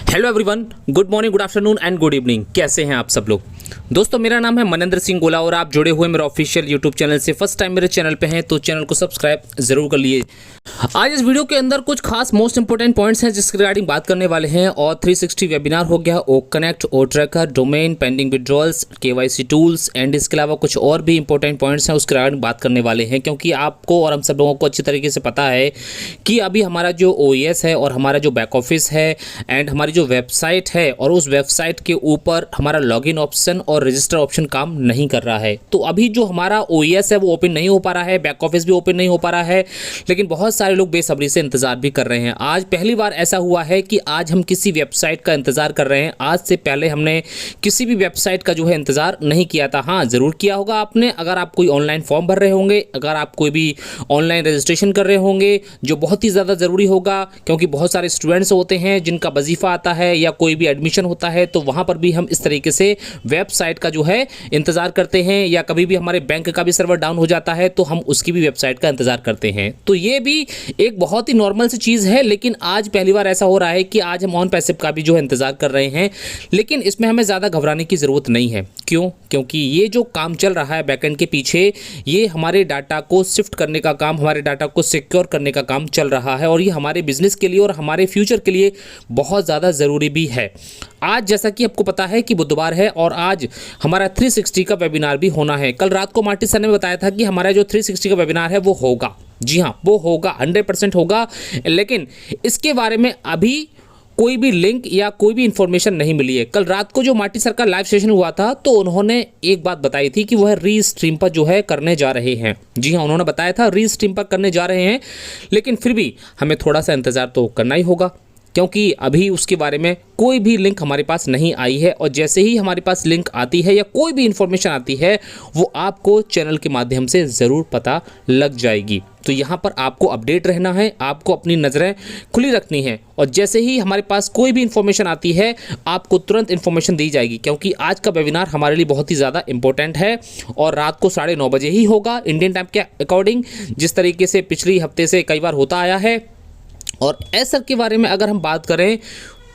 Hello everyone, good morning, good afternoon and good evening. कैसे हैं आप सब लोग? दोस्तों, मेरा नाम है मनेंद्र सिंह गोला और आप जुड़े हुए मेरे ऑफिशियल यूट्यूब चैनल से। फर्स्ट टाइम मेरे चैनल पे हैं तो चैनल को सब्सक्राइब जरूर कर लिए। आज इस वीडियो के अंदर कुछ खास मोस्ट इंपोर्टेंट पॉइंट्स हैं जिसके रिगार्डिंग बात करने वाले हैं। और 360 वेबिनार हो गया, O connect, O tracker, domain, pending withdrawals, KYC tools and इसके अलावा कुछ और भी इंपॉर्टेंट पॉइंट्स हैं उसके रिगार्डिंग बात करने वाले हैं। क्योंकि आपको और हम सब लोगों को अच्छी तरीके से पता है कि अभी हमारा जो OES है और हमारा जो बैक ऑफिस है एंड हमारी जो वेबसाइट है और उस वेबसाइट के ऊपर हमारा लॉगिन ऑप्शन और रजिस्टर ऑप्शन काम नहीं कर रहा है। तो अभी जो हमारा OES है वो ओपन नहीं हो पा रहा है, बैक ऑफिस भी ओपन नहीं हो पा रहा है, लेकिन बहुत सारे लोग बेसब्री से इंतजार भी कर रहे हैं। आज पहली बार ऐसा हुआ है कि आज हम किसी वेबसाइट का इंतजार कर रहे हैं। आज से पहले हमने किसी भी वेबसाइट का जो है इंतजार नहीं किया था। हाँ, जरूर किया होगा आपने, अगर आप कोई ऑनलाइन फॉर्म भर रहे होंगे, अगर आप कोई भी ऑनलाइन रजिस्ट्रेशन कर रहे होंगे, जो बहुत ही ज़्यादा ज़रूरी होगा। क्योंकि बहुत सारे स्टूडेंट्स होते हैं जिनका वजीफा आता है या कोई भी एडमिशन होता है, तो वहाँ पर भी हम इस तरीके से वेबसाइट का जो है इंतज़ार करते हैं। या कभी भी हमारे बैंक का भी सर्वर डाउन हो जाता है तो हम उसकी भी वेबसाइट का इंतज़ार करते हैं। तो ये भी एक बहुत ही नॉर्मल सी चीज़ है। लेकिन आज पहली बार ऐसा हो रहा है कि आज हम ऑन पैसिव का भी जो है इंतज़ार कर रहे हैं। लेकिन इसमें हमें ज़्यादा घबराने की ज़रूरत नहीं है। क्यों? क्योंकि ये जो काम चल रहा है बैकएंड के पीछे, ये हमारे डाटा को शिफ्ट करने का काम, हमारे डाटा को सिक्योर करने का काम चल रहा है। और ये हमारे बिजनेस के लिए और हमारे फ्यूचर के लिए बहुत ज़्यादा ज़रूरी भी है। आज जैसा कि आपको पता है कि बुधवार है और आज हमारा 360 का वेबिनार भी होना है। कल रात को मार्टी सर ने बताया था कि हमारा जो 360 का वेबिनार है वो होगा। जी हाँ, वो होगा, 100% होगा। लेकिन इसके बारे में अभी कोई भी लिंक या कोई भी इंफॉर्मेशन नहीं मिली है। कल रात को जो मार्टी सर का लाइव सेशन हुआ था तो उन्होंने एक बात बताई थी कि वह री-स्ट्रीम पर जो है करने जा रहे हैं। जी हाँ, उन्होंने बताया था री-स्ट्रीम पर करने जा रहे हैं। लेकिन फिर भी हमें थोड़ा सा इंतज़ार तो करना ही होगा, क्योंकि अभी उसके बारे में कोई भी लिंक हमारे पास नहीं आई है। और जैसे ही हमारे पास लिंक आती है या कोई भी इन्फॉर्मेशन आती है वो आपको चैनल के माध्यम से ज़रूर पता लग जाएगी। तो यहाँ पर आपको अपडेट रहना है, आपको अपनी नज़रें खुली रखनी है। और जैसे ही हमारे पास कोई भी इन्फॉर्मेशन आती है आपको तुरंत इन्फॉर्मेशन दी जाएगी। क्योंकि आज का वेबिनार हमारे लिए बहुत ही ज़्यादा इंपॉर्टेंट है और रात को 9:30 बजे ही होगा इंडियन टाइम के अकॉर्डिंग, जिस तरीके से पिछले हफ्ते से कई बार होता आया है। और सर के बारे में अगर हम बात करें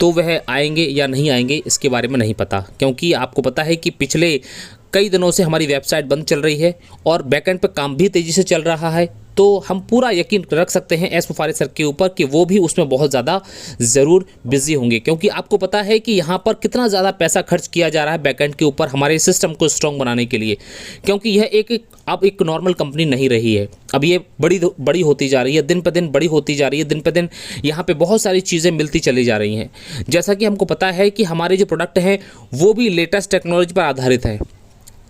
तो वह आएंगे या नहीं आएंगे इसके बारे में नहीं पता। क्योंकि आपको पता है कि पिछले कई दिनों से हमारी वेबसाइट बंद चल रही है और बैकएंड पर काम भी तेज़ी से चल रहा है। तो हम पूरा यकीन रख सकते हैं एस मुफारिद सर के ऊपर कि वो भी उसमें बहुत ज़्यादा ज़रूर बिजी होंगे। क्योंकि आपको पता है कि यहाँ पर कितना ज़्यादा पैसा खर्च किया जा रहा है बैकएंड के ऊपर हमारे सिस्टम को स्ट्रॉन्ग बनाने के लिए। क्योंकि यह अब एक नॉर्मल कंपनी नहीं रही है। अब ये बड़ी होती जा रही है, दिन पर दिन बड़ी होती जा रही है। दिन पर दिन यहाँ पे बहुत सारी चीज़ें मिलती चली जा रही हैं। जैसा कि हमको पता है कि हमारे जो प्रोडक्ट हैं वो भी लेटेस्ट टेक्नोलॉजी पर आधारित है।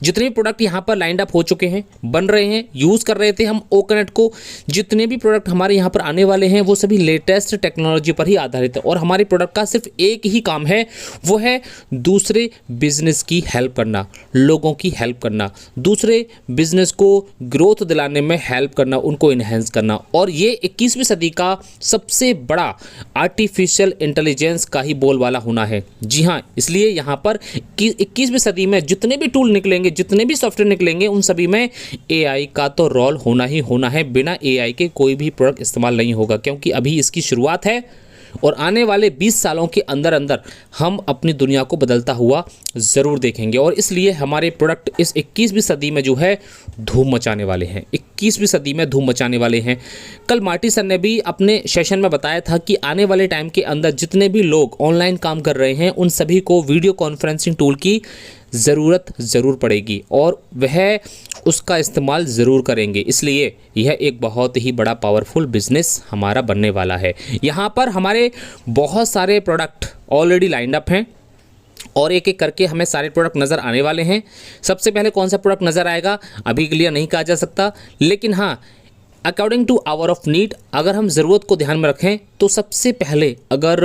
जितने भी प्रोडक्ट यहाँ पर लाइंड अप हो चुके हैं, बन रहे हैं, यूज़ कर रहे थे हम ओ कनेक्ट को, जितने भी प्रोडक्ट हमारे यहाँ पर आने वाले हैं वो सभी लेटेस्ट टेक्नोलॉजी पर ही आधारित है। और हमारे प्रोडक्ट का सिर्फ एक ही काम है, वो है दूसरे बिजनेस की हेल्प करना, लोगों की हेल्प करना, दूसरे बिजनेस को ग्रोथ दिलाने में हेल्प करना, उनको इन्हेंस करना। और ये 21वीं सदी का सबसे बड़ा आर्टिफिशियल इंटेलिजेंस का ही बोलबाला होना है। जी हाँ, इसलिए यहाँ पर 21वीं सदी में जितने भी टूल निकलेंगे, जितने भी सॉफ्टवेयर निकलेंगे, उन सभी में AI का तो रोल होना ही होना है। बिना AI के कोई भी प्रोडक्ट इस्तेमाल नहीं होगा। क्योंकि अभी इसकी शुरुआत है और आने वाले 20 सालों के अंदर अंदर हम अपनी दुनिया को बदलता हुआ ज़रूर देखेंगे। और इसलिए हमारे प्रोडक्ट इस 21वीं सदी में जो है धूम मचाने वाले हैं, 21वीं सदी में धूम मचाने वाले हैं। कल मार्टी सर ने भी अपने सेशन में बताया था कि आने वाले टाइम के अंदर जितने भी लोग ऑनलाइन काम कर रहे हैं उन सभी को वीडियो कॉन्फ्रेंसिंग टूल की ज़रूरत ज़रूर पड़ेगी और वह उसका इस्तेमाल ज़रूर करेंगे। इसलिए यह एक बहुत ही बड़ा पावरफुल बिजनेस हमारा बनने वाला है। यहाँ पर हमारे बहुत सारे प्रोडक्ट ऑलरेडी लाइंड अप हैं और एक एक करके हमें सारे प्रोडक्ट नज़र आने वाले हैं। सबसे पहले कौन सा प्रोडक्ट नज़र आएगा अभी क्लियर नहीं कहा जा सकता, लेकिन हाँ, according to our of need, अगर हम ज़रूरत को ध्यान में रखें तो सबसे पहले अगर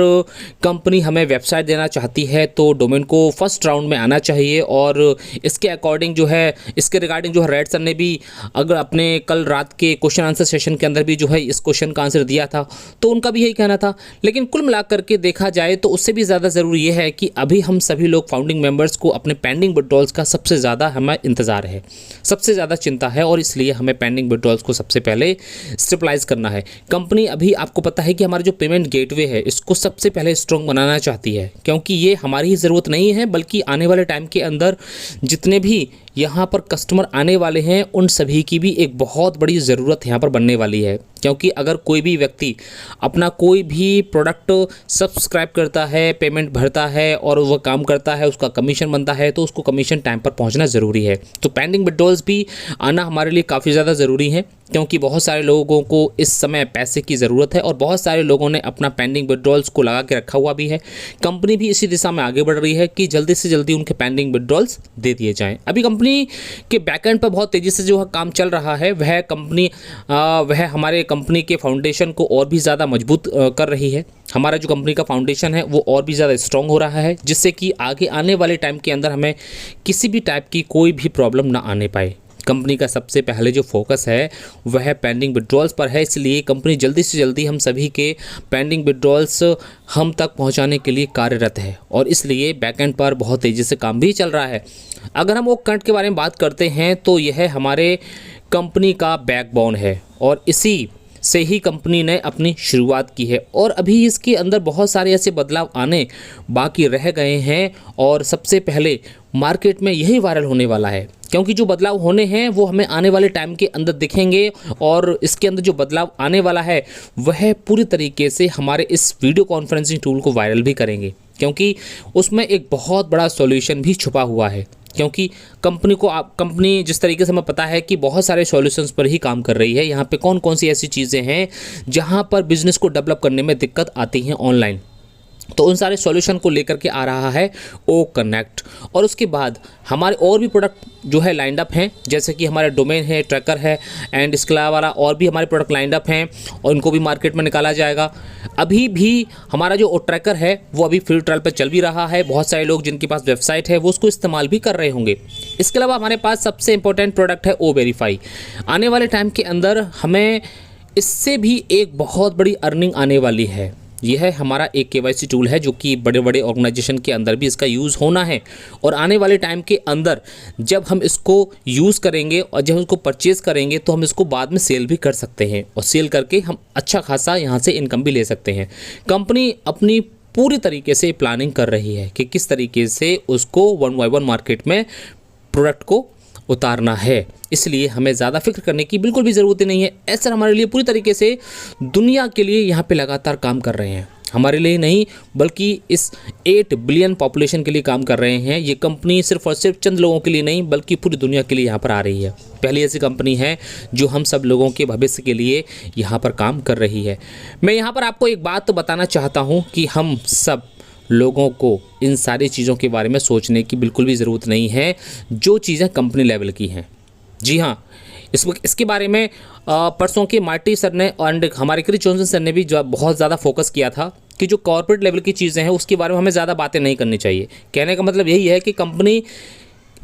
कंपनी हमें वेबसाइट देना चाहती है तो डोमेन को फर्स्ट राउंड में आना चाहिए। और इसके अकॉर्डिंग जो है, इसके रिगार्डिंग जो है रेड सर ने भी अगर अपने कल रात के क्वेश्चन आंसर सेशन के अंदर भी जो है इस क्वेश्चन का आंसर दिया था तो उनका भी यही कहना था। लेकिन कुल मिला करके देखा जाए तो उससे भी ज़्यादा ज़रूरी ये है कि अभी हम सभी लोग फाउंडिंग मेम्बर्स को अपने पेंडिंग विड्रॉल्स का सबसे ज़्यादा हमें इंतज़ार है, सबसे ज़्यादा चिंता है। और इसलिए हमें पेंडिंग विड्रॉल्स को सबसे पहले पहले स्टेबलाइज करना है। कंपनी अभी आपको पता है कि हमारा जो पेमेंट गेटवे है इसको सबसे पहले स्ट्रॉन्ग बनाना चाहती है, क्योंकि ये हमारी ही ज़रूरत नहीं है बल्कि आने वाले टाइम के अंदर जितने भी यहाँ पर कस्टमर आने वाले हैं उन सभी की भी एक बहुत बड़ी ज़रूरत यहाँ पर बनने वाली है। क्योंकि अगर कोई भी व्यक्ति अपना कोई भी प्रोडक्ट सब्सक्राइब करता है, पेमेंट भरता है और वह काम करता है, उसका कमीशन बनता है, तो उसको कमीशन टाइम पर पहुंचना ज़रूरी है। तो पेंडिंग विड्रॉल्स भी आना हमारे लिए काफ़ी ज़्यादा ज़रूरी है, क्योंकि बहुत सारे लोगों को इस समय पैसे की ज़रूरत है और बहुत सारे लोगों ने अपना पेंडिंग विड्रॉल्स को लगा के रखा हुआ भी है। कंपनी भी इसी दिशा में आगे बढ़ रही है कि जल्दी से जल्दी उनके पेंडिंग विड्रॉल्स दे दिए जाएं। अभी कंपनी के बैकएंड पर बहुत तेज़ी से जो है काम चल रहा है, वह हमारे कंपनी के फाउंडेशन को और भी ज़्यादा मजबूत कर रही है। हमारा जो कंपनी का फाउंडेशन है वो और भी ज़्यादा स्ट्रॉन्ग हो रहा है, जिससे कि आगे आने वाले टाइम के अंदर हमें किसी भी टाइप की कोई भी प्रॉब्लम ना आने पाए। कंपनी का सबसे पहले जो फोकस है वह पेंडिंग विड्रॉल्स पर है, इसलिए कंपनी जल्दी से जल्दी हम सभी के पेंडिंग विड्रॉल्स हम तक पहुंचाने के लिए कार्यरत है और इसलिए बैकएंड पर बहुत तेज़ी से काम भी चल रहा है। अगर हम ओकनेक्ट के बारे में बात करते हैं तो यह हमारे कंपनी का बैकबोन है और इसी से ही कंपनी ने अपनी शुरुआत की है और अभी इसके अंदर बहुत सारे ऐसे बदलाव आने बाकी रह गए हैं और सबसे पहले मार्केट में यही वायरल होने वाला है, क्योंकि जो बदलाव होने हैं वो हमें आने वाले टाइम के अंदर दिखेंगे और इसके अंदर जो बदलाव आने वाला है वह पूरी तरीके से हमारे इस वीडियो कॉन्फ्रेंसिंग टूल को वायरल भी करेंगे, क्योंकि उसमें एक बहुत बड़ा सॉल्यूशन भी छुपा हुआ है। क्योंकि कंपनी जिस तरीके से हमें पता है कि बहुत सारे सॉल्यूशंस पर ही काम कर रही है, यहाँ पे कौन कौन सी ऐसी चीज़ें हैं जहाँ पर बिज़नेस को डेवलप करने में दिक्कत आती है ऑनलाइन, तो उन सारे सॉल्यूशन को लेकर के आ रहा है ओकनेक्ट। और उसके बाद हमारे और भी प्रोडक्ट जो है लाइंड अप हैं, जैसे कि हमारे डोमेन है, ट्रैकर है एंड इसके अलावा और भी हमारे प्रोडक्ट लाइंड अप हैं और इनको भी मार्केट में निकाला जाएगा। अभी भी हमारा जो ट्रैकर है वो अभी फ्री ट्रायल पर चल भी रहा है, बहुत सारे लोग जिनके पास वेबसाइट है वो उसको इस्तेमाल भी कर रहे होंगे। इसके अलावा हमारे पास सबसे इंपॉर्टेंट प्रोडक्ट है O-Verify। आने वाले टाइम के अंदर हमें इससे भी एक बहुत बड़ी अर्निंग आने वाली है। यह है हमारा एक KYC टूल है जो कि बड़े बड़े ऑर्गेनाइजेशन के अंदर भी इसका यूज़ होना है और आने वाले टाइम के अंदर जब हम इसको यूज़ करेंगे और जब हम इसको परचेज़ करेंगे तो हम इसको बाद में सेल भी कर सकते हैं और सेल करके हम अच्छा खासा यहाँ से इनकम भी ले सकते हैं। कंपनी अपनी पूरी तरीके से प्लानिंग कर रही है कि किस तरीके से उसको 1 by 1 मार्केट में प्रोडक्ट को उतारना है, इसलिए हमें ज़्यादा फिक्र करने की बिल्कुल भी ज़रूरत नहीं है। ऐसा हमारे लिए पूरी तरीके से दुनिया के लिए यहाँ पे लगातार काम कर रहे हैं, हमारे लिए नहीं बल्कि इस 8 बिलियन पॉपुलेशन के लिए काम कर रहे हैं। ये कंपनी सिर्फ और सिर्फ चंद लोगों के लिए नहीं बल्कि पूरी दुनिया के लिए यहाँ पर आ रही है। पहली ऐसी कंपनी है जो हम सब लोगों के भविष्य के लिए यहाँ पर काम कर रही है। मैं यहाँ पर आपको एक बात तो बताना चाहता हूँ कि हम सब लोगों को इन सारी चीज़ों के बारे में सोचने की बिल्कुल भी ज़रूरत नहीं है जो चीज़ें कंपनी लेवल की हैं। जी हाँ, इसके बारे में परसों के मार्टी सर ने और हमारे क्रिस जॉनसन सर ने भी जो बहुत ज़्यादा फोकस किया था कि जो कॉर्पोरेट लेवल की चीज़ें हैं उसके बारे में हमें ज़्यादा बातें नहीं करनी चाहिए। कहने का मतलब यही है कि कंपनी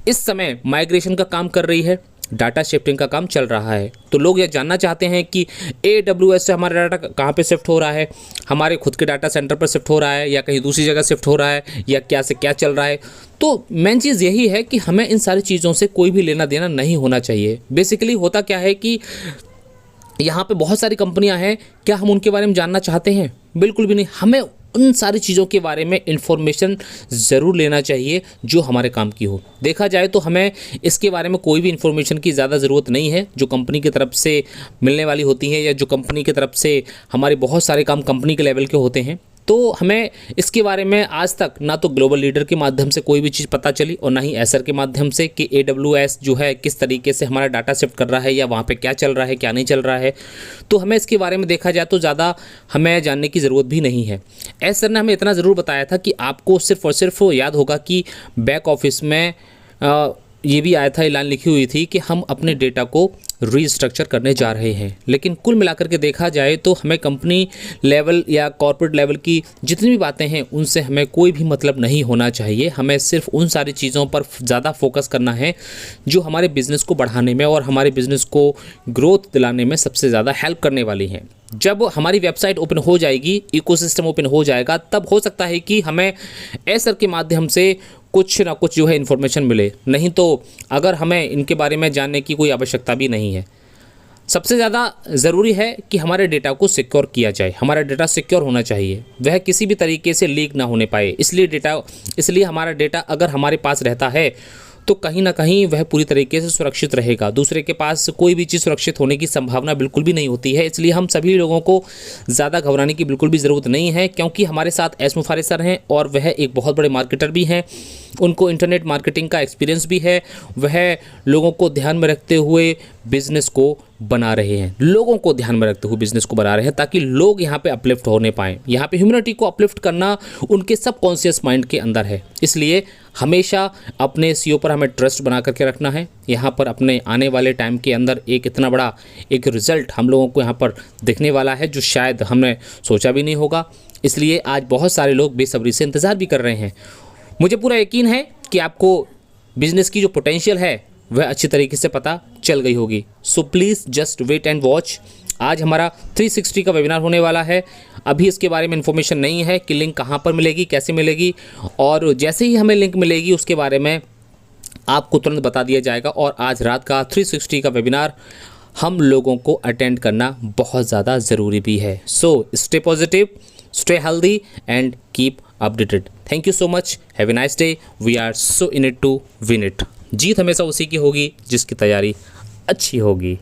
इस समय माइग्रेशन का काम कर रही है, डाटा शिफ्टिंग का काम चल रहा है, तो लोग ये जानना चाहते हैं कि AWS से हमारा डाटा कहाँ पे शिफ्ट हो रहा है, हमारे खुद के डाटा सेंटर पर शिफ्ट हो रहा है या कहीं दूसरी जगह शिफ्ट हो रहा है या क्या से क्या चल रहा है। तो मेन चीज़ यही है कि हमें इन सारी चीज़ों से कोई भी लेना देना नहीं होना चाहिए। बेसिकली होता क्या है कि यहाँ पे बहुत सारी कंपनियाँ हैं, क्या हम उनके बारे में जानना चाहते हैं? बिल्कुल भी नहीं। हमें उन सारी चीज़ों के बारे में इन्फॉर्मेशन ज़रूर लेना चाहिए जो हमारे काम की हो। देखा जाए तो हमें इसके बारे में कोई भी इन्फॉर्मेशन की ज़्यादा ज़रूरत नहीं है जो कंपनी की तरफ से मिलने वाली होती है या जो कंपनी की तरफ से हमारे बहुत सारे काम कंपनी के लेवल के होते हैं। तो हमें इसके बारे में आज तक ना तो ग्लोबल लीडर के माध्यम से कोई भी चीज़ पता चली और ना ही एसर के माध्यम से कि AWS जो है किस तरीके से हमारा डाटा शिफ्ट कर रहा है या वहाँ पे क्या चल रहा है क्या नहीं चल रहा है। तो हमें इसके बारे में देखा जाए तो ज़्यादा हमें जानने की ज़रूरत भी नहीं है। एसर ने हमें इतना ज़रूर बताया था कि आपको सिर्फ और सिर्फ याद होगा कि बैक ऑफिस में ये भी आया था, ऐलान लिखी हुई थी कि हम अपने डेटा को रीस्ट्रक्चर करने जा रहे हैं। लेकिन कुल मिलाकर के देखा जाए तो हमें कंपनी लेवल या कॉर्पोरेट लेवल की जितनी भी बातें हैं उनसे हमें कोई भी मतलब नहीं होना चाहिए। हमें सिर्फ उन सारी चीज़ों पर ज़्यादा फोकस करना है जो हमारे बिज़नेस को बढ़ाने में और हमारे बिज़नेस को ग्रोथ दिलाने में सबसे ज़्यादा हेल्प करने वाली हैं। जब हमारी वेबसाइट ओपन हो जाएगी, इकोसिस्टम ओपन हो जाएगा, तब हो सकता है कि हमें एसर के माध्यम से कुछ ना कुछ जो है इन्फॉर्मेशन मिले, नहीं तो अगर हमें इनके बारे में जानने की कोई आवश्यकता भी नहीं है। सबसे ज़्यादा ज़रूरी है कि हमारे डेटा को सिक्योर किया जाए। हमारा डेटा सिक्योर होना चाहिए, वह किसी भी तरीके से लीक ना होने पाए। इसलिए हमारा डेटा अगर हमारे पास रहता है तो कहीं ना कहीं वह पूरी तरीके से सुरक्षित रहेगा। दूसरे के पास कोई भी चीज़ सुरक्षित होने की संभावना बिल्कुल भी नहीं होती है। इसलिए हम सभी लोगों को ज़्यादा घबराने की बिल्कुल भी ज़रूरत नहीं है, क्योंकि हमारे साथ एस मुफारिस सर हैं और वह एक बहुत बड़े मार्केटर भी हैं। उनको इंटरनेट मार्केटिंग का एक्सपीरियंस भी है। वह लोगों को ध्यान में रखते हुए बिज़नेस को बना रहे हैं, लोगों को ध्यान में रखते हुए बिज़नेस को बना रहे हैं, ताकि लोग यहाँ पे अपलिफ्ट होने पाएँ। यहाँ पे ह्यूमैनिटी को अपलिफ्ट करना उनके सबकॉन्शियस माइंड के अंदर है। इसलिए हमेशा अपने सीईओ पर हमें ट्रस्ट बना करके रखना है। यहाँ पर अपने आने वाले टाइम के अंदर एक इतना बड़ा एक रिज़ल्ट हम लोगों को यहाँ पर दिखने वाला है, जो शायद हमने सोचा भी नहीं होगा। इसलिए आज बहुत सारे लोग बेसब्री से इंतज़ार भी कर रहे हैं। मुझे पूरा यकीन है कि आपको बिज़नेस की जो पोटेंशियल है वह अच्छी तरीके से पता चल गई होगी। So please just wait and watch. आज हमारा 360 का वेबिनार होने वाला है। अभी इसके बारे में इन्फॉर्मेशन नहीं है कि लिंक कहाँ पर मिलेगी, कैसे मिलेगी, और जैसे ही हमें लिंक मिलेगी उसके बारे में आपको तुरंत बता दिया जाएगा। और आज रात का 360 का वेबिनार हम लोगों को अटेंड करना बहुत ज़्यादा ज़रूरी भी है। So stay positive, stay healthy and keep updated. Thank you so much, have a nice day. We are so in it to win it. जीत हमेशा उसी की होगी जिसकी तैयारी अच्छी होगी।